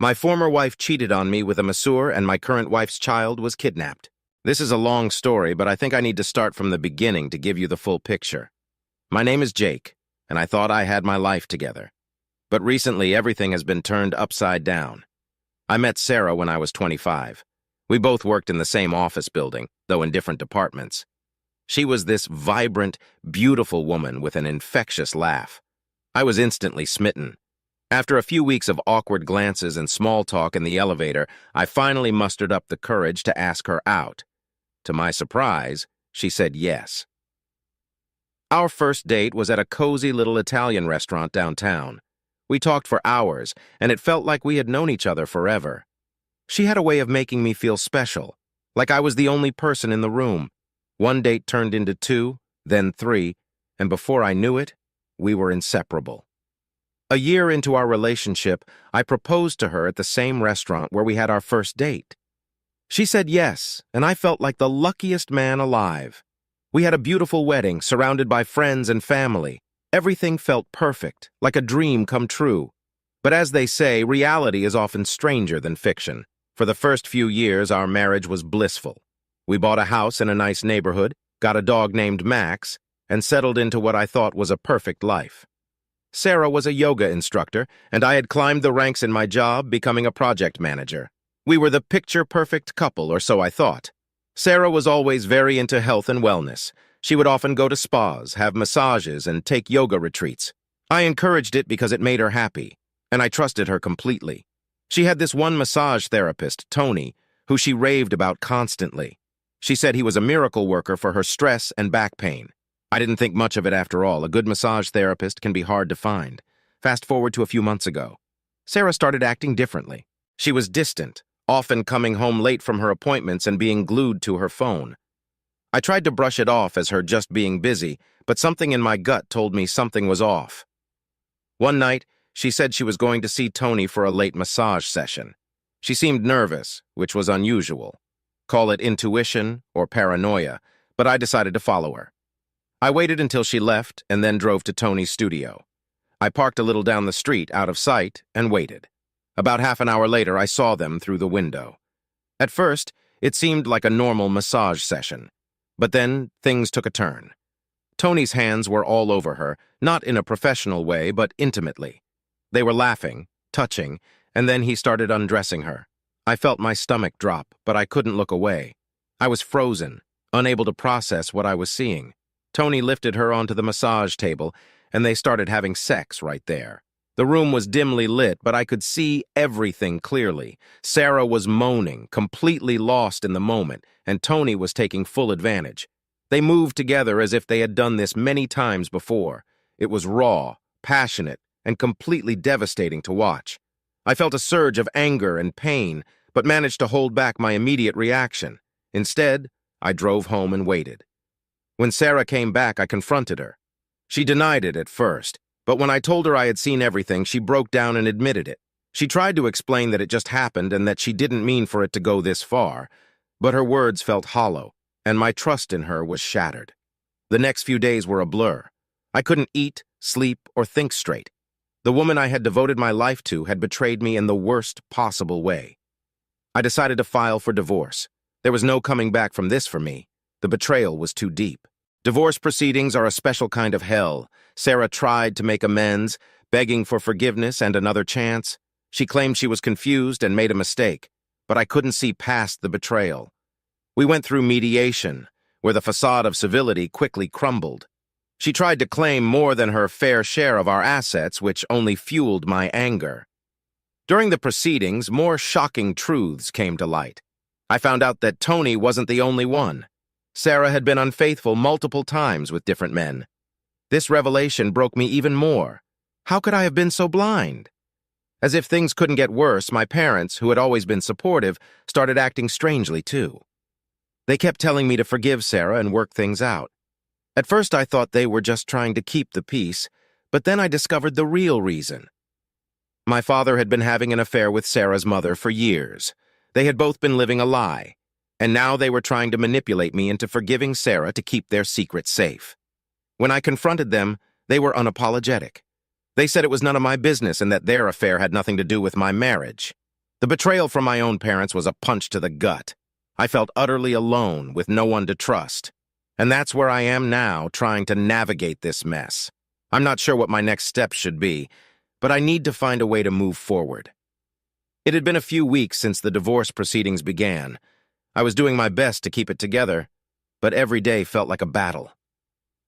My former wife cheated on me with a masseur, and my current wife's child was kidnapped. This is a long story, but I think I need to start from the beginning to give you the full picture. My name is Jake, and I thought I had my life together. But recently, everything has been turned upside down. I met Sarah when I was 25. We both worked in the same office building, though in different departments. She was this vibrant, beautiful woman with an infectious laugh. I was instantly smitten. After a few weeks of awkward glances and small talk in the elevator, I finally mustered up the courage to ask her out. To my surprise, she said yes. Our first date was at a cozy little Italian restaurant downtown. We talked for hours, and it felt like we had known each other forever. She had a way of making me feel special, like I was the only person in the room. One date turned into 2, then 3, and before I knew it, we were inseparable. A year into our relationship, I proposed to her at the same restaurant where we had our first date. She said yes, and I felt like the luckiest man alive. We had a beautiful wedding, surrounded by friends and family. Everything felt perfect, like a dream come true. But as they say, reality is often stranger than fiction. For the first few years, our marriage was blissful. We bought a house in a nice neighborhood, got a dog named Max, and settled into what I thought was a perfect life. Sarah was a yoga instructor, and I had climbed the ranks in my job, becoming a project manager. We were the picture-perfect couple, or so I thought. Sarah was always very into health and wellness. She would often go to spas, have massages, and take yoga retreats. I encouraged it because it made her happy, and I trusted her completely. She had this one massage therapist, Tony, who she raved about constantly. She said he was a miracle worker for her stress and back pain. I didn't think much of it after all. A good massage therapist can be hard to find. Fast forward to a few months ago. Sarah started acting differently. She was distant, often coming home late from her appointments and being glued to her phone. I tried to brush it off as her just being busy, but something in my gut told me something was off. One night, she said she was going to see Tony for a late massage session. She seemed nervous, which was unusual. Call it intuition or paranoia, but I decided to follow her. I waited until she left and then drove to Tony's studio. I parked a little down the street, out of sight, and waited. About half an hour later, I saw them through the window. At first, it seemed like a normal massage session, but then things took a turn. Tony's hands were all over her, not in a professional way, but intimately. They were laughing, touching, and then he started undressing her. I felt my stomach drop, but I couldn't look away. I was frozen, unable to process what I was seeing. Tony lifted her onto the massage table, and they started having sex right there. The room was dimly lit, but I could see everything clearly. Sarah was moaning, completely lost in the moment, and Tony was taking full advantage. They moved together as if they had done this many times before. It was raw, passionate, and completely devastating to watch. I felt a surge of anger and pain, but managed to hold back my immediate reaction. Instead, I drove home and waited. When Sarah came back, I confronted her. She denied it at first, but when I told her I had seen everything, she broke down and admitted it. She tried to explain that it just happened and that she didn't mean for it to go this far, but her words felt hollow, and my trust in her was shattered. The next few days were a blur. I couldn't eat, sleep, or think straight. The woman I had devoted my life to had betrayed me in the worst possible way. I decided to file for divorce. There was no coming back from this for me. The betrayal was too deep. Divorce proceedings are a special kind of hell. Sarah tried to make amends, begging for forgiveness and another chance. She claimed she was confused and made a mistake, but I couldn't see past the betrayal. We went through mediation, where the facade of civility quickly crumbled. She tried to claim more than her fair share of our assets, which only fueled my anger. During the proceedings, more shocking truths came to light. I found out that Tony wasn't the only one. Sarah had been unfaithful multiple times with different men. This revelation broke me even more. How could I have been so blind? As if things couldn't get worse, my parents, who had always been supportive, started acting strangely too. They kept telling me to forgive Sarah and work things out. At first I thought they were just trying to keep the peace, but then I discovered the real reason. My father had been having an affair with Sarah's mother for years. They had both been living a lie, and now they were trying to manipulate me into forgiving Sarah to keep their secret safe. When I confronted them, they were unapologetic. They said it was none of my business and that their affair had nothing to do with my marriage. The betrayal from my own parents was a punch to the gut. I felt utterly alone, with no one to trust. And that's where I am now, trying to navigate this mess. I'm not sure what my next steps should be, but I need to find a way to move forward. It had been a few weeks since the divorce proceedings began. I was doing my best to keep it together, but every day felt like a battle.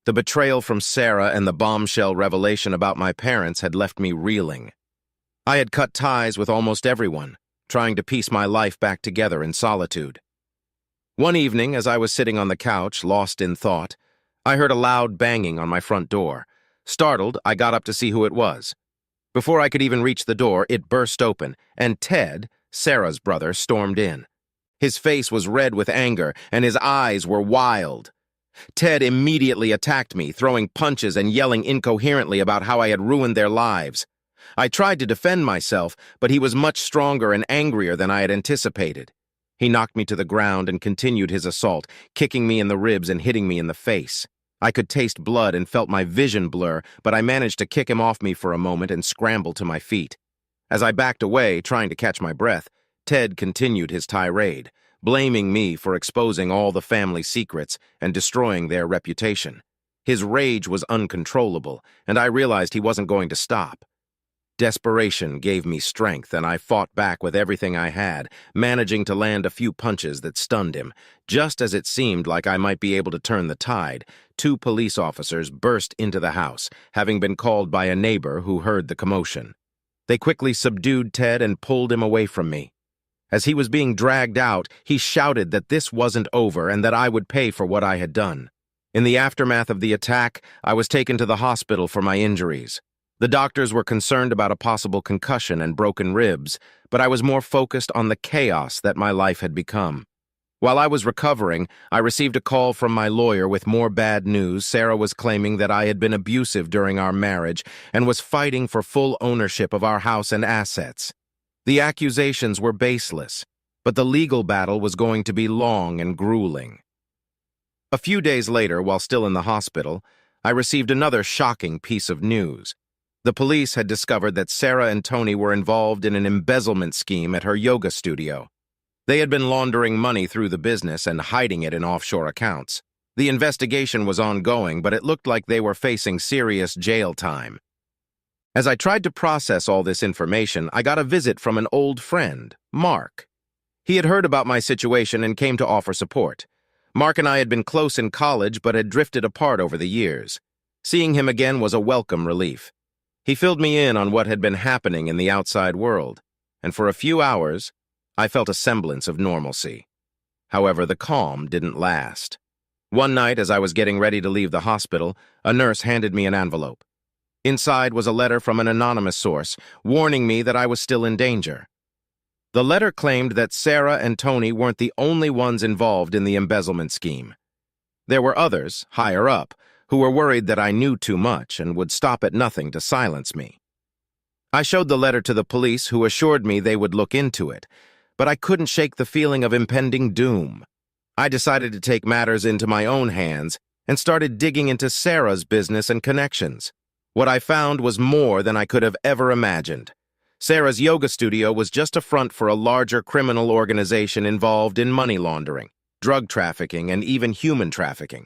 The betrayal from Sarah and the bombshell revelation about my parents had left me reeling. I had cut ties with almost everyone, trying to piece my life back together in solitude. One evening, as I was sitting on the couch, lost in thought, I heard a loud banging on my front door. Startled, I got up to see who it was. Before I could even reach the door, it burst open, and Ted, Sarah's brother, stormed in. His face was red with anger, and his eyes were wild. Ted immediately attacked me, throwing punches and yelling incoherently about how I had ruined their lives. I tried to defend myself, but he was much stronger and angrier than I had anticipated. He knocked me to the ground and continued his assault, kicking me in the ribs and hitting me in the face. I could taste blood and felt my vision blur, but I managed to kick him off me for a moment and scramble to my feet. As I backed away, trying to catch my breath, Ted continued his tirade, blaming me for exposing all the family secrets and destroying their reputation. His rage was uncontrollable, and I realized he wasn't going to stop. Desperation gave me strength, and I fought back with everything I had, managing to land a few punches that stunned him. Just as it seemed like I might be able to turn the tide, 2 police officers burst into the house, having been called by a neighbor who heard the commotion. They quickly subdued Ted and pulled him away from me. As he was being dragged out, he shouted that this wasn't over and that I would pay for what I had done. In the aftermath of the attack, I was taken to the hospital for my injuries. The doctors were concerned about a possible concussion and broken ribs, but I was more focused on the chaos that my life had become. While I was recovering, I received a call from my lawyer with more bad news. Sarah was claiming that I had been abusive during our marriage and was fighting for full ownership of our house and assets. The accusations were baseless, but the legal battle was going to be long and grueling. A few days later, while still in the hospital, I received another shocking piece of news. The police had discovered that Sarah and Tony were involved in an embezzlement scheme at her yoga studio. They had been laundering money through the business and hiding it in offshore accounts. The investigation was ongoing, but it looked like they were facing serious jail time. As I tried to process all this information, I got a visit from an old friend, Mark. He had heard about my situation and came to offer support. Mark and I had been close in college but had drifted apart over the years. Seeing him again was a welcome relief. He filled me in on what had been happening in the outside world, and for a few hours, I felt a semblance of normalcy. However, the calm didn't last. One night, as I was getting ready to leave the hospital, a nurse handed me an envelope. Inside was a letter from an anonymous source, warning me that I was still in danger. The letter claimed that Sarah and Tony weren't the only ones involved in the embezzlement scheme. There were others, higher up, who were worried that I knew too much and would stop at nothing to silence me. I showed the letter to the police, who assured me they would look into it, but I couldn't shake the feeling of impending doom. I decided to take matters into my own hands and started digging into Sarah's business and connections. What I found was more than I could have ever imagined. Sarah's yoga studio was just a front for a larger criminal organization involved in money laundering, drug trafficking, and even human trafficking.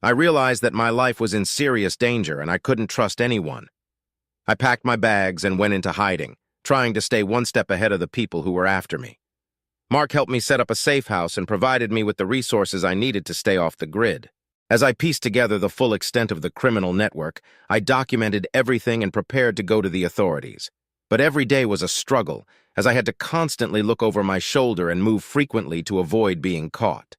I realized that my life was in serious danger and I couldn't trust anyone. I packed my bags and went into hiding, trying to stay one step ahead of the people who were after me. Mark helped me set up a safe house and provided me with the resources I needed to stay off the grid. As I pieced together the full extent of the criminal network, I documented everything and prepared to go to the authorities. But every day was a struggle, as I had to constantly look over my shoulder and move frequently to avoid being caught.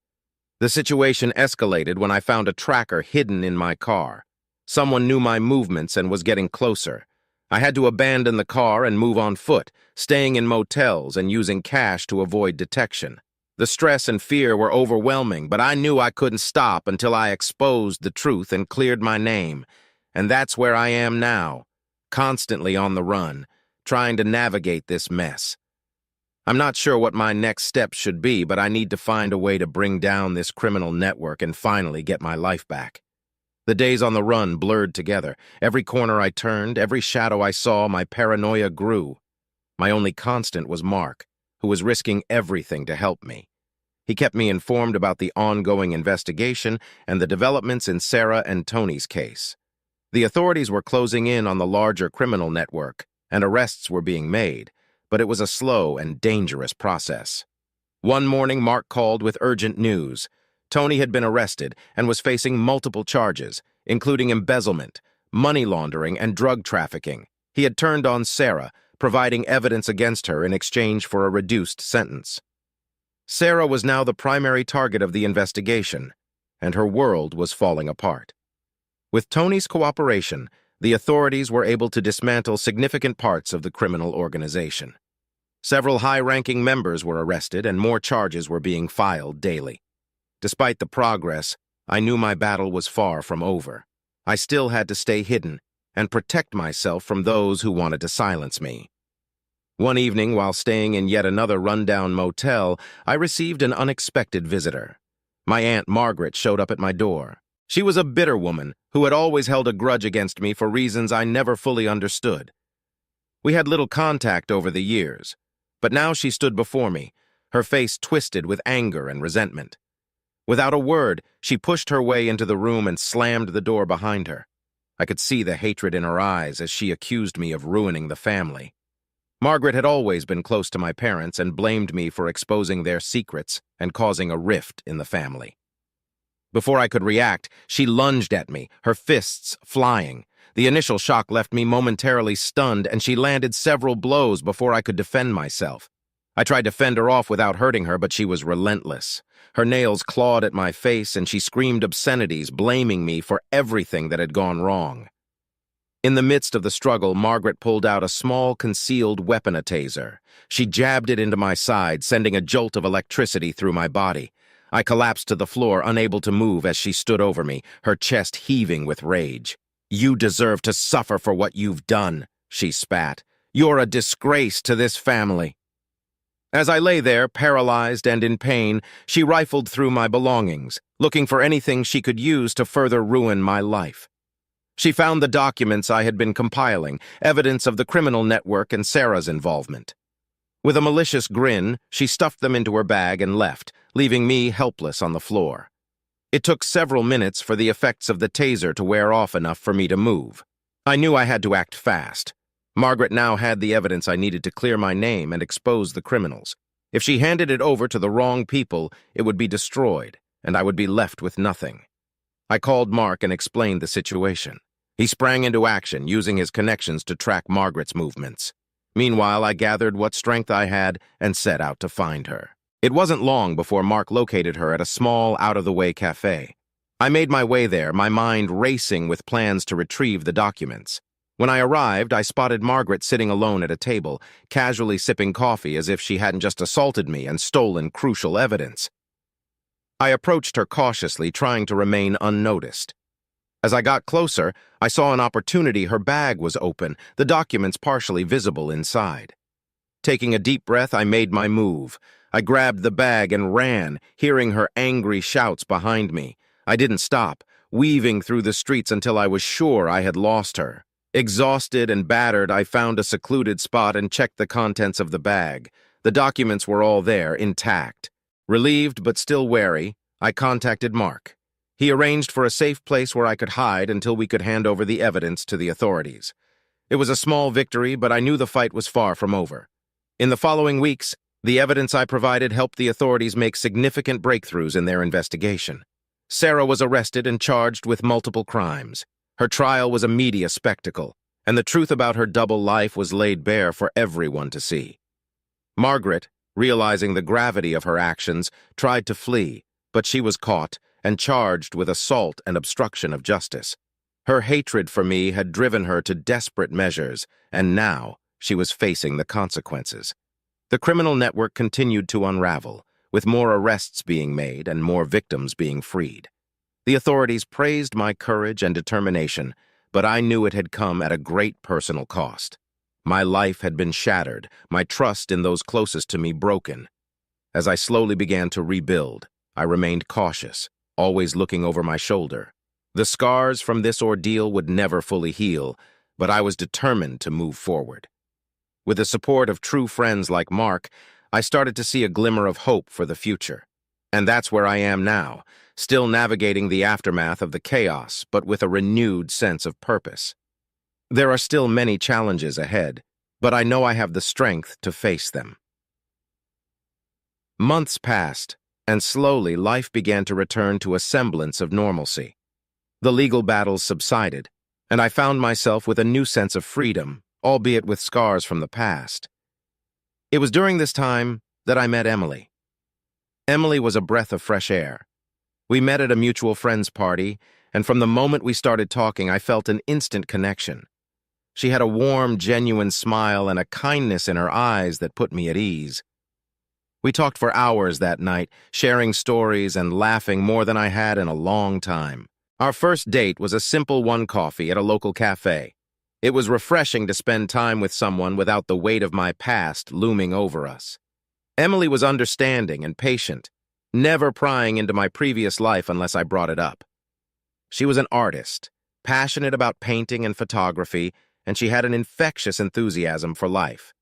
The situation escalated when I found a tracker hidden in my car. Someone knew my movements and was getting closer. I had to abandon the car and move on foot, staying in motels and using cash to avoid detection. The stress and fear were overwhelming, but I knew I couldn't stop until I exposed the truth and cleared my name. And that's where I am now, constantly on the run, trying to navigate this mess. I'm not sure what my next steps should be, but I need to find a way to bring down this criminal network and finally get my life back. The days on the run blurred together. Every corner I turned, every shadow I saw, my paranoia grew. My only constant was Mark, who was risking everything to help me. He kept me informed about the ongoing investigation and the developments in Sarah and Tony's case. The authorities were closing in on the larger criminal network, and arrests were being made, but it was a slow and dangerous process. One morning, Mark called with urgent news. Tony had been arrested and was facing multiple charges, including embezzlement, money laundering, and drug trafficking. He had turned on Sarah, providing evidence against her in exchange for a reduced sentence. Sarah was now the primary target of the investigation, and her world was falling apart. With Tony's cooperation, the authorities were able to dismantle significant parts of the criminal organization. Several high-ranking members were arrested and more charges were being filed daily. Despite the progress, I knew my battle was far from over. I still had to stay hidden and protect myself from those who wanted to silence me. One evening, while staying in yet another rundown motel, I received an unexpected visitor. My Aunt Margaret showed up at my door. She was a bitter woman who had always held a grudge against me for reasons I never fully understood. We had little contact over the years, but now she stood before me, her face twisted with anger and resentment. Without a word, she pushed her way into the room and slammed the door behind her. I could see the hatred in her eyes as she accused me of ruining the family. Margaret had always been close to my parents and blamed me for exposing their secrets and causing a rift in the family. Before I could react, she lunged at me, her fists flying. The initial shock left me momentarily stunned, and she landed several blows before I could defend myself. I tried to fend her off without hurting her, but she was relentless. Her nails clawed at my face, and she screamed obscenities, blaming me for everything that had gone wrong. In the midst of the struggle, Margaret pulled out a small, concealed weapon, a taser. She jabbed it into my side, sending a jolt of electricity through my body. I collapsed to the floor, unable to move as she stood over me, her chest heaving with rage. "You deserve to suffer for what you've done," she spat. "You're a disgrace to this family." As I lay there, paralyzed and in pain, she rifled through my belongings, looking for anything she could use to further ruin my life. She found the documents I had been compiling, evidence of the criminal network and Sarah's involvement. With a malicious grin, she stuffed them into her bag and left, leaving me helpless on the floor. It took several minutes for the effects of the taser to wear off enough for me to move. I knew I had to act fast. Margaret now had the evidence I needed to clear my name and expose the criminals. If she handed it over to the wrong people, it would be destroyed, and I would be left with nothing. I called Mark and explained the situation. He sprang into action, using his connections to track Margaret's movements. Meanwhile, I gathered what strength I had and set out to find her. It wasn't long before Mark located her at a small, out-of-the-way cafe. I made my way there, my mind racing with plans to retrieve the documents. When I arrived, I spotted Margaret sitting alone at a table, casually sipping coffee as if she hadn't just assaulted me and stolen crucial evidence. I approached her cautiously, trying to remain unnoticed. As I got closer, I saw an opportunity. Her bag was open, the documents partially visible inside. Taking a deep breath, I made my move. I grabbed the bag and ran, hearing her angry shouts behind me. I didn't stop, weaving through the streets until I was sure I had lost her. Exhausted and battered, I found a secluded spot and checked the contents of the bag. The documents were all there, intact. Relieved but still wary, I contacted Mark. He arranged for a safe place where I could hide until we could hand over the evidence to the authorities. It was a small victory, but I knew the fight was far from over. In the following weeks, the evidence I provided helped the authorities make significant breakthroughs in their investigation. Sarah was arrested and charged with multiple crimes. Her trial was a media spectacle, and the truth about her double life was laid bare for everyone to see. Margaret, realizing the gravity of her actions, tried to flee, but she was caught and charged with assault and obstruction of justice. Her hatred for me had driven her to desperate measures, and now she was facing the consequences. The criminal network continued to unravel, with more arrests being made and more victims being freed. The authorities praised my courage and determination, but I knew it had come at a great personal cost. My life had been shattered, my trust in those closest to me broken. As I slowly began to rebuild, I remained cautious, always looking over my shoulder. The scars from this ordeal would never fully heal, but I was determined to move forward. With the support of true friends like Mark, I started to see a glimmer of hope for the future. And that's where I am now, still navigating the aftermath of the chaos, but with a renewed sense of purpose. There are still many challenges ahead, but I know I have the strength to face them. Months passed, and slowly life began to return to a semblance of normalcy. The legal battles subsided, and I found myself with a new sense of freedom, albeit with scars from the past. It was during this time that I met Emily. Emily was a breath of fresh air. We met at a mutual friend's party, and from the moment we started talking, I felt an instant connection. She had a warm, genuine smile and a kindness in her eyes that put me at ease. We talked for hours that night, sharing stories and laughing more than I had in a long time. Our first date was a simple coffee at a local cafe. It was refreshing to spend time with someone without the weight of my past looming over us. Emily was understanding and patient, never prying into my previous life unless I brought it up. She was an artist, passionate about painting and photography, and she had an infectious enthusiasm for life.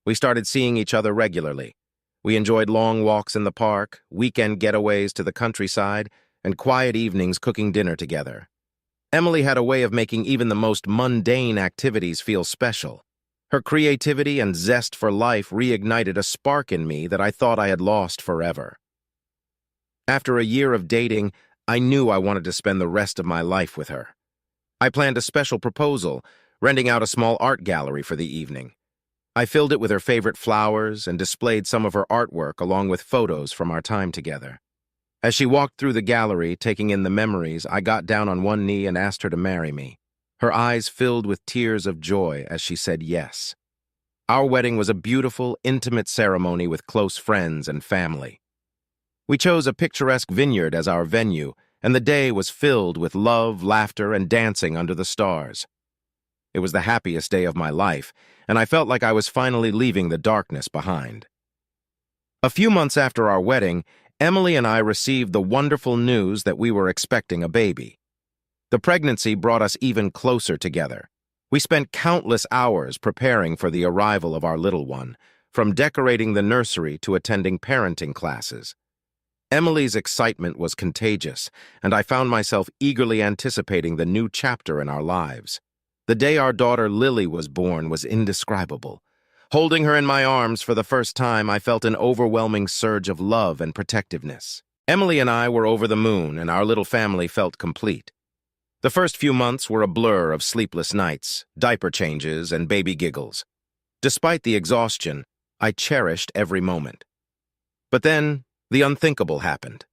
We started seeing each other regularly. We enjoyed long walks in the park, weekend getaways to the countryside, and quiet evenings cooking dinner together. Emily had a way of making even the most mundane activities feel special. Her creativity and zest for life reignited a spark in me that I thought I had lost forever. After a year of dating, I knew I wanted to spend the rest of my life with her. I planned a special proposal, renting out a small art gallery for the evening. I filled it with her favorite flowers and displayed some of her artwork along with photos from our time together. As she walked through the gallery, taking in the memories, I got down on one knee and asked her to marry me. Her eyes filled with tears of joy as she said yes. Our wedding was a beautiful, intimate ceremony with close friends and family. We chose a picturesque vineyard as our venue, and the day was filled with love, laughter, and dancing under the stars. It was the happiest day of my life, and I felt like I was finally leaving the darkness behind. A few months after our wedding, Emily and I received the wonderful news that we were expecting a baby. The pregnancy brought us even closer together. We spent countless hours preparing for the arrival of our little one, from decorating the nursery to attending parenting classes. Emily's excitement was contagious, and I found myself eagerly anticipating the new chapter in our lives. The day our daughter Lily was born was indescribable. Holding her in my arms for the first time, I felt an overwhelming surge of love and protectiveness. Emily and I were over the moon, and our little family felt complete. The first few months were a blur of sleepless nights, diaper changes, and baby giggles. Despite the exhaustion, I cherished every moment. But then, the unthinkable happened.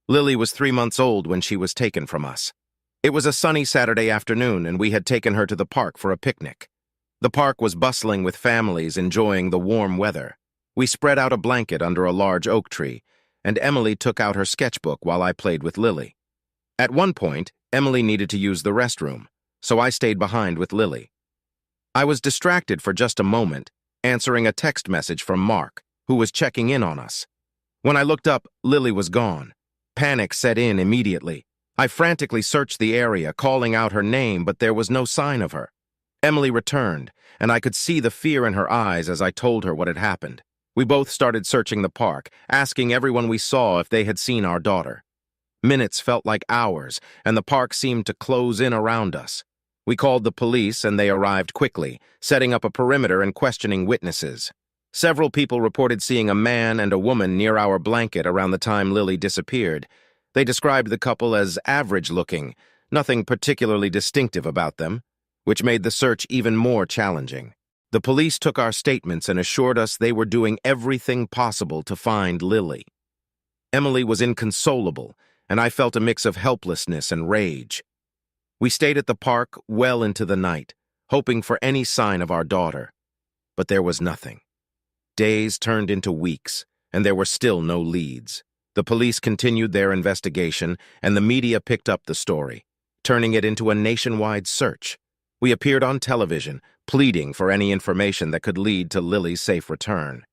Lily was 3 months old when she was taken from us. It was a sunny Saturday afternoon, and we had taken her to the park for a picnic. The park was bustling with families enjoying the warm weather. We spread out a blanket under a large oak tree, and Emily took out her sketchbook while I played with Lily. At one point, Emily needed to use the restroom, so I stayed behind with Lily. I was distracted for just a moment, answering a text message from Mark, who was checking in on us. When I looked up, Lily was gone. Panic set in immediately. I frantically searched the area, calling out her name, but there was no sign of her. Emily returned, and I could see the fear in her eyes as I told her what had happened. We both started searching the park, asking everyone we saw if they had seen our daughter. Minutes felt like hours, and the park seemed to close in around us. We called the police, and they arrived quickly, setting up a perimeter and questioning witnesses. Several people reported seeing a man and a woman near our blanket around the time Lily disappeared. They described the couple as average-looking, nothing particularly distinctive about them, which made the search even more challenging. The police took our statements and assured us they were doing everything possible to find Lily. Emily was inconsolable, and I felt a mix of helplessness and rage. We stayed at the park well into the night, hoping for any sign of our daughter. But there was nothing. Days turned into weeks, and there were still no leads. The police continued their investigation, and the media picked up the story, turning it into a nationwide search. We appeared on television, pleading for any information that could lead to Lily's safe return.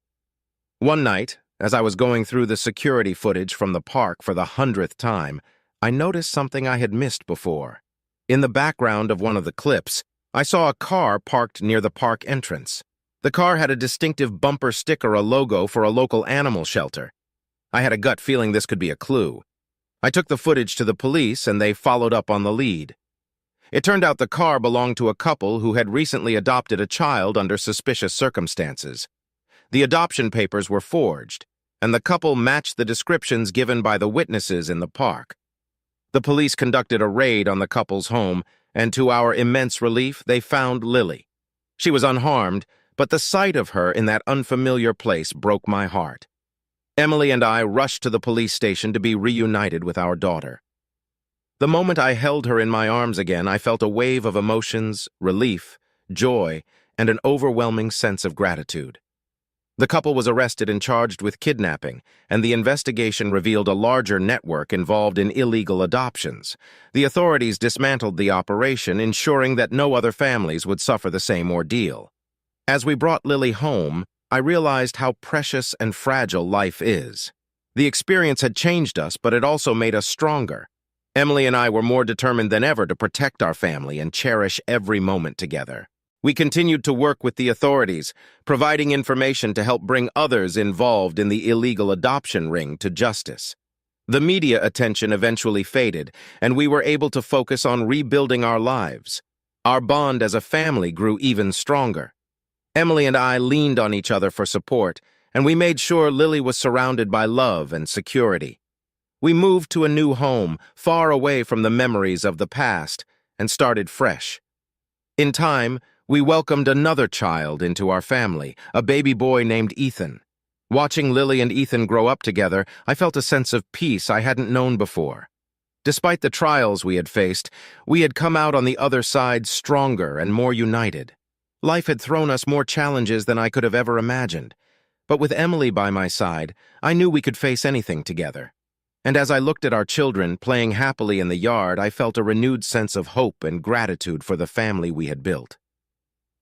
One night, as I was going through the security footage from the park for the 100th time, I noticed something I had missed before. In the background of one of the clips, I saw a car parked near the park entrance. The car had a distinctive bumper sticker, a logo for a local animal shelter. I had a gut feeling this could be a clue. I took the footage to the police, and they followed up on the lead. It turned out the car belonged to a couple who had recently adopted a child under suspicious circumstances. The adoption papers were forged, and the couple matched the descriptions given by the witnesses in the park. The police conducted a raid on the couple's home, and to our immense relief, they found Lily. She was unharmed, but the sight of her in that unfamiliar place broke my heart. Emily and I rushed to the police station to be reunited with our daughter. The moment I held her in my arms again, I felt a wave of emotions, relief, joy, and an overwhelming sense of gratitude. The couple was arrested and charged with kidnapping, and the investigation revealed a larger network involved in illegal adoptions. The authorities dismantled the operation, ensuring that no other families would suffer the same ordeal. As we brought Lily home, I realized how precious and fragile life is. The experience had changed us, but it also made us stronger. Emily and I were more determined than ever to protect our family and cherish every moment together. We continued to work with the authorities, providing information to help bring others involved in the illegal adoption ring to justice. The media attention eventually faded, and we were able to focus on rebuilding our lives. Our bond as a family grew even stronger. Emily and I leaned on each other for support, and we made sure Lily was surrounded by love and security. We moved to a new home, far away from the memories of the past, and started fresh. In time, we welcomed another child into our family, a baby boy named Ethan. Watching Lily and Ethan grow up together, I felt a sense of peace I hadn't known before. Despite the trials we had faced, we had come out on the other side stronger and more united. Life had thrown us more challenges than I could have ever imagined. But with Emily by my side, I knew we could face anything together. And as I looked at our children playing happily in the yard, I felt a renewed sense of hope and gratitude for the family we had built.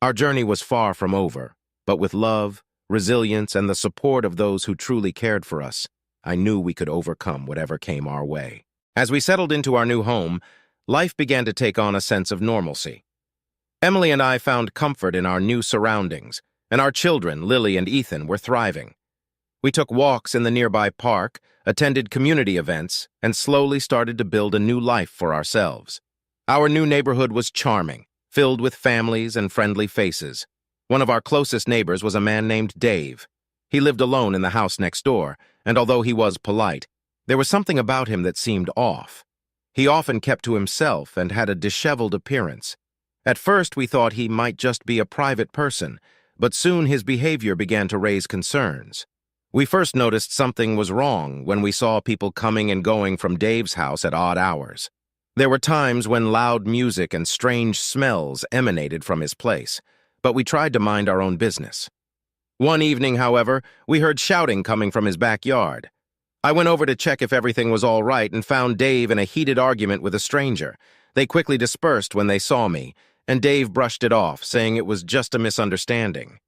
Our journey was far from over, but with love, resilience, and the support of those who truly cared for us, I knew we could overcome whatever came our way. As we settled into our new home, life began to take on a sense of normalcy. Emily and I found comfort in our new surroundings, and our children, Lily and Ethan, were thriving. We took walks in the nearby park, attended community events, and slowly started to build a new life for ourselves. Our new neighborhood was charming, filled with families and friendly faces. One of our closest neighbors was a man named Dave. He lived alone in the house next door, and although he was polite, there was something about him that seemed off. He often kept to himself and had a disheveled appearance. At first, we thought he might just be a private person, but soon his behavior began to raise concerns. We first noticed something was wrong when we saw people coming and going from Dave's house at odd hours. There were times when loud music and strange smells emanated from his place, but we tried to mind our own business. One evening, however, we heard shouting coming from his backyard. I went over to check if everything was all right and found Dave in a heated argument with a stranger. They quickly dispersed when they saw me, and Dave brushed it off, saying it was just a misunderstanding.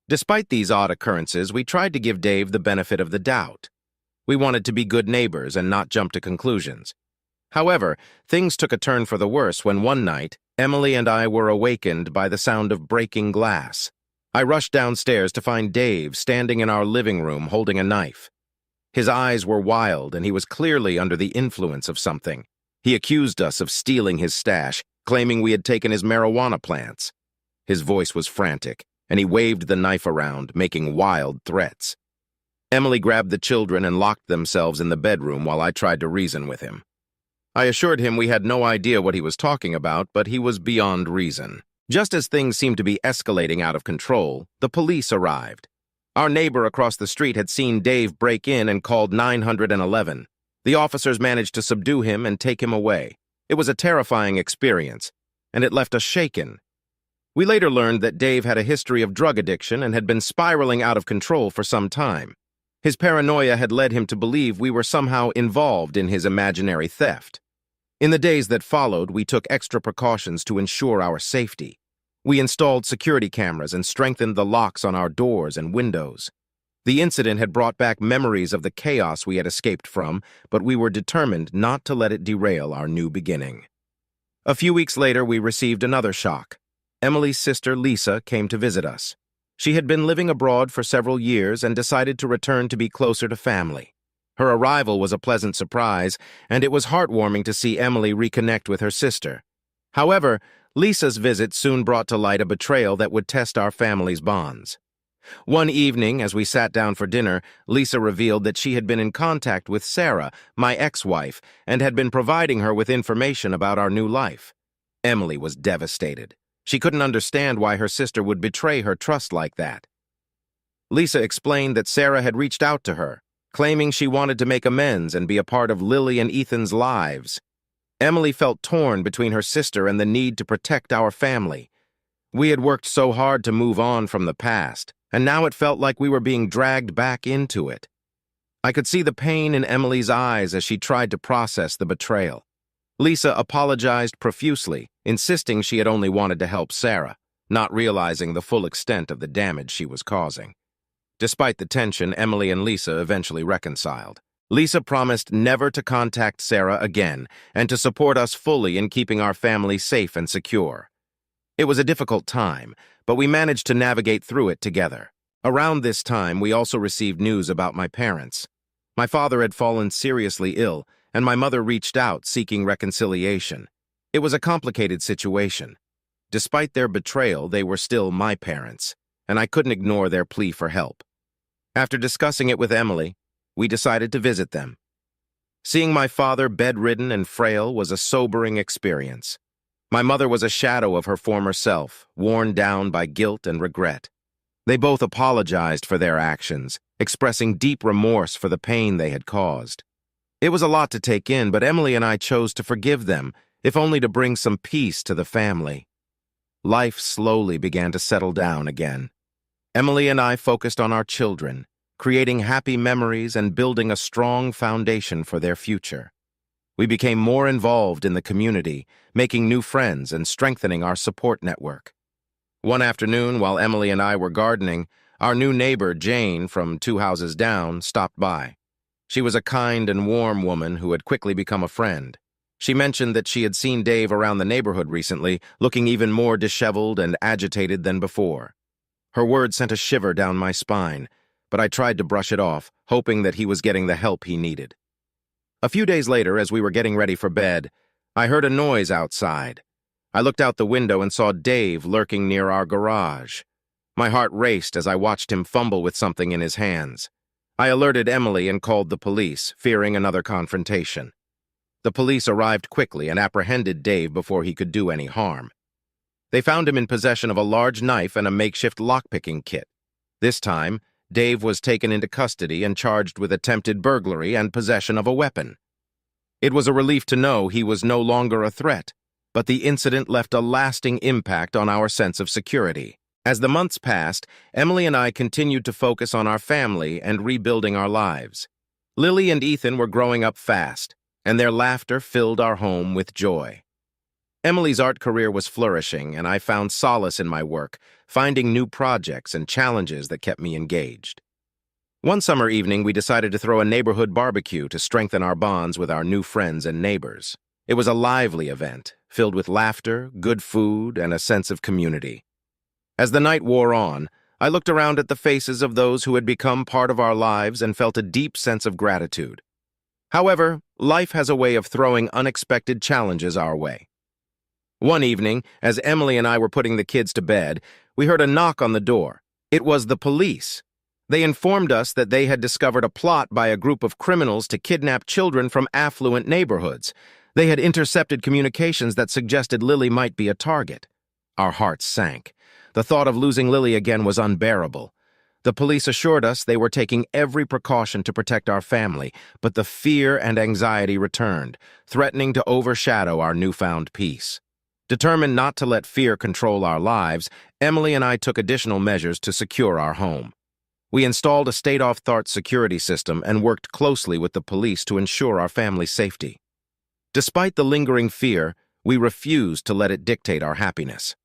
Despite these odd occurrences, we tried to give Dave the benefit of the doubt. We wanted to be good neighbors and not jump to conclusions. However, things took a turn for the worse when one night, Emily and I were awakened by the sound of breaking glass. I rushed downstairs to find Dave standing in our living room holding a knife. His eyes were wild, and he was clearly under the influence of something. He accused us of stealing his stash, claiming we had taken his marijuana plants. His voice was frantic, and he waved the knife around, making wild threats. Emily grabbed the children and locked themselves in the bedroom while I tried to reason with him. I assured him we had no idea what he was talking about, but he was beyond reason. Just as things seemed to be escalating out of control, the police arrived. Our neighbor across the street had seen Dave break in and called 911. The officers managed to subdue him and take him away. It was a terrifying experience, and it left us shaken. We later learned that Dave had a history of drug addiction and had been spiraling out of control for some time. His paranoia had led him to believe we were somehow involved in his imaginary theft. In the days that followed, we took extra precautions to ensure our safety. We installed security cameras and strengthened the locks on our doors and windows. The incident had brought back memories of the chaos we had escaped from, but we were determined not to let it derail our new beginning. A few weeks later, we received another shock. Emily's sister, Lisa, came to visit us. She had been living abroad for several years and decided to return to be closer to family. Her arrival was a pleasant surprise, and it was heartwarming to see Emily reconnect with her sister. However, Lisa's visit soon brought to light a betrayal that would test our family's bonds. One evening, as we sat down for dinner, Lisa revealed that she had been in contact with Sarah, my ex-wife, and had been providing her with information about our new life. Emily was devastated. She couldn't understand why her sister would betray her trust like that. Lisa explained that Sarah had reached out to her, claiming she wanted to make amends and be a part of Lily and Ethan's lives. Emily felt torn between her sister and the need to protect our family. We had worked so hard to move on from the past, and now it felt like we were being dragged back into it. I could see the pain in Emily's eyes as she tried to process the betrayal. Lisa apologized profusely, insisting she had only wanted to help Sarah, not realizing the full extent of the damage she was causing. Despite the tension, Emily and Lisa eventually reconciled. Lisa promised never to contact Sarah again and to support us fully in keeping our family safe and secure. It was a difficult time, but we managed to navigate through it together. Around this time, we also received news about my parents. My father had fallen seriously ill, and my mother reached out seeking reconciliation. It was a complicated situation. Despite their betrayal, they were still my parents, and I couldn't ignore their plea for help. After discussing it with Emily, we decided to visit them. Seeing my father bedridden and frail was a sobering experience. My mother was a shadow of her former self, worn down by guilt and regret. They both apologized for their actions, expressing deep remorse for the pain they had caused. It was a lot to take in, but Emily and I chose to forgive them, if only to bring some peace to the family. Life slowly began to settle down again. Emily and I focused on our children, creating happy memories and building a strong foundation for their future. We became more involved in the community, making new friends and strengthening our support network. One afternoon, while Emily and I were gardening, our new neighbor, Jane, from 2 houses down, stopped by. She was a kind and warm woman who had quickly become a friend. She mentioned that she had seen Dave around the neighborhood recently, looking even more disheveled and agitated than before. Her words sent a shiver down my spine, but I tried to brush it off, hoping that he was getting the help he needed. A few days later, as we were getting ready for bed, I heard a noise outside. I looked out the window and saw Dave lurking near our garage. My heart raced as I watched him fumble with something in his hands. I alerted Emily and called the police, fearing another confrontation. The police arrived quickly and apprehended Dave before he could do any harm. They found him in possession of a large knife and a makeshift lockpicking kit. This time, Dave was taken into custody and charged with attempted burglary and possession of a weapon. It was a relief to know he was no longer a threat, but the incident left a lasting impact on our sense of security. As the months passed, Emily and I continued to focus on our family and rebuilding our lives. Lily and Ethan were growing up fast, and their laughter filled our home with joy. Emily's art career was flourishing, and I found solace in my work, finding new projects and challenges that kept me engaged. One summer evening, we decided to throw a neighborhood barbecue to strengthen our bonds with our new friends and neighbors. It was a lively event, filled with laughter, good food, and a sense of community. As the night wore on, I looked around at the faces of those who had become part of our lives and felt a deep sense of gratitude. However, life has a way of throwing unexpected challenges our way. One evening, as Emily and I were putting the kids to bed, we heard a knock on the door. It was the police. They informed us that they had discovered a plot by a group of criminals to kidnap children from affluent neighborhoods. They had intercepted communications that suggested Lily might be a target. Our hearts sank. The thought of losing Lily again was unbearable. The police assured us they were taking every precaution to protect our family, but the fear and anxiety returned, threatening to overshadow our newfound peace. Determined not to let fear control our lives, Emily and I took additional measures to secure our home. We installed a state-of-the-art security system and worked closely with the police to ensure our family's safety. Despite the lingering fear, we refused to let it dictate our happiness.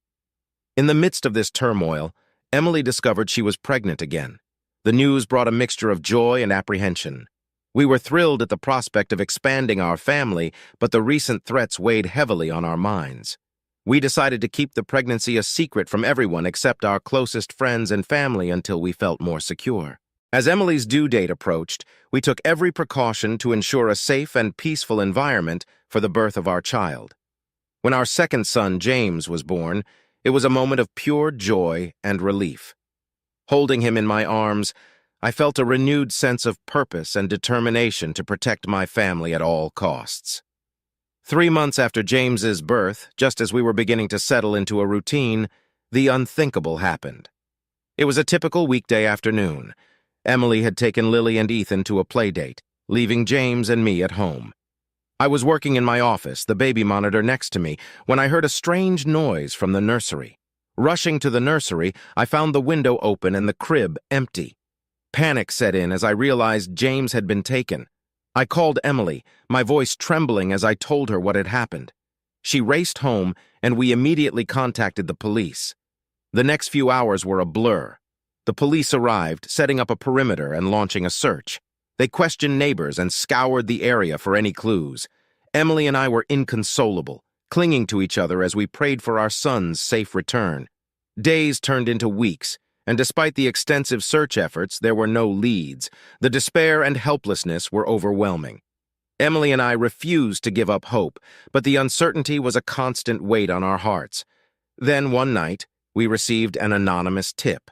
In the midst of this turmoil, Emily discovered she was pregnant again. The news brought a mixture of joy and apprehension. We were thrilled at the prospect of expanding our family, but the recent threats weighed heavily on our minds. We decided to keep the pregnancy a secret from everyone except our closest friends and family until we felt more secure. As Emily's due date approached, we took every precaution to ensure a safe and peaceful environment for the birth of our child. When our second son, James, was born, it was a moment of pure joy and relief. Holding him in my arms, I felt a renewed sense of purpose and determination to protect my family at all costs. 3 months after James's birth, just as we were beginning to settle into a routine, the unthinkable happened. It was a typical weekday afternoon. Emily had taken Lily and Ethan to a play date, leaving James and me at home. I was working in my office, the baby monitor next to me, when I heard a strange noise from the nursery. Rushing to the nursery, I found the window open and the crib empty. Panic set in as I realized James had been taken. I called Emily, my voice trembling as I told her what had happened. She raced home, and we immediately contacted the police. The next few hours were a blur. The police arrived, setting up a perimeter and launching a search. They questioned neighbors and scoured the area for any clues. Emily and I were inconsolable, clinging to each other as we prayed for our son's safe return. Days turned into weeks, and despite the extensive search efforts, there were no leads. The despair and helplessness were overwhelming. Emily and I refused to give up hope, but the uncertainty was a constant weight on our hearts. Then, one night, we received an anonymous tip.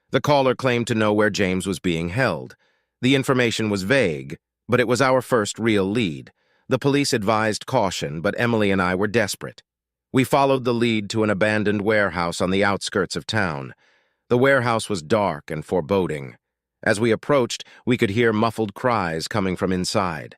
The caller claimed to know where James was being held. The information was vague, but it was our first real lead. The police advised caution, but Emily and I were desperate. We followed the lead to an abandoned warehouse on the outskirts of town. The warehouse was dark and foreboding. As we approached, we could hear muffled cries coming from inside.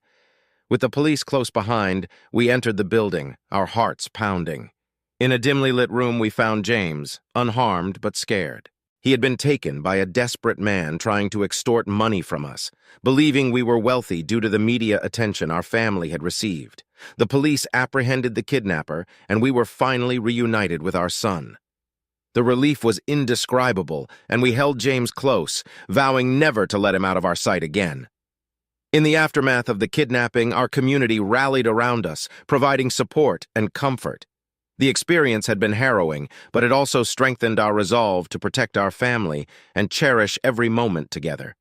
With the police close behind, we entered the building, our hearts pounding. In a dimly lit room, we found James, unharmed but scared. He had been taken by a desperate man trying to extort money from us, believing we were wealthy due to the media attention our family had received. The police apprehended the kidnapper, and we were finally reunited with our son. The relief was indescribable, and we held James close, vowing never to let him out of our sight again. In the aftermath of the kidnapping, our community rallied around us, providing support and comfort. The experience had been harrowing, but it also strengthened our resolve to protect our family and cherish every moment together.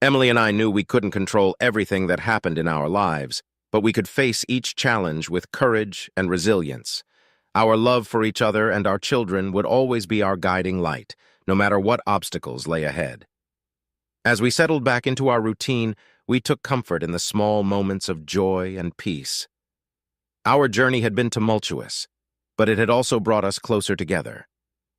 Emily and I knew we couldn't control everything that happened in our lives, but we could face each challenge with courage and resilience. Our love for each other and our children would always be our guiding light, no matter what obstacles lay ahead. As we settled back into our routine, we took comfort in the small moments of joy and peace. Our journey had been tumultuous, but it had also brought us closer together.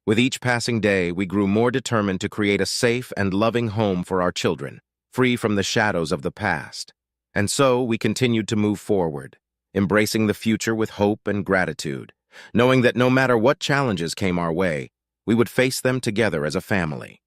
With each passing day, we grew more determined to create a safe and loving home for our children, free from the shadows of the past. And so we continued to move forward, embracing the future with hope and gratitude, knowing that no matter what challenges came our way, we would face them together as a family.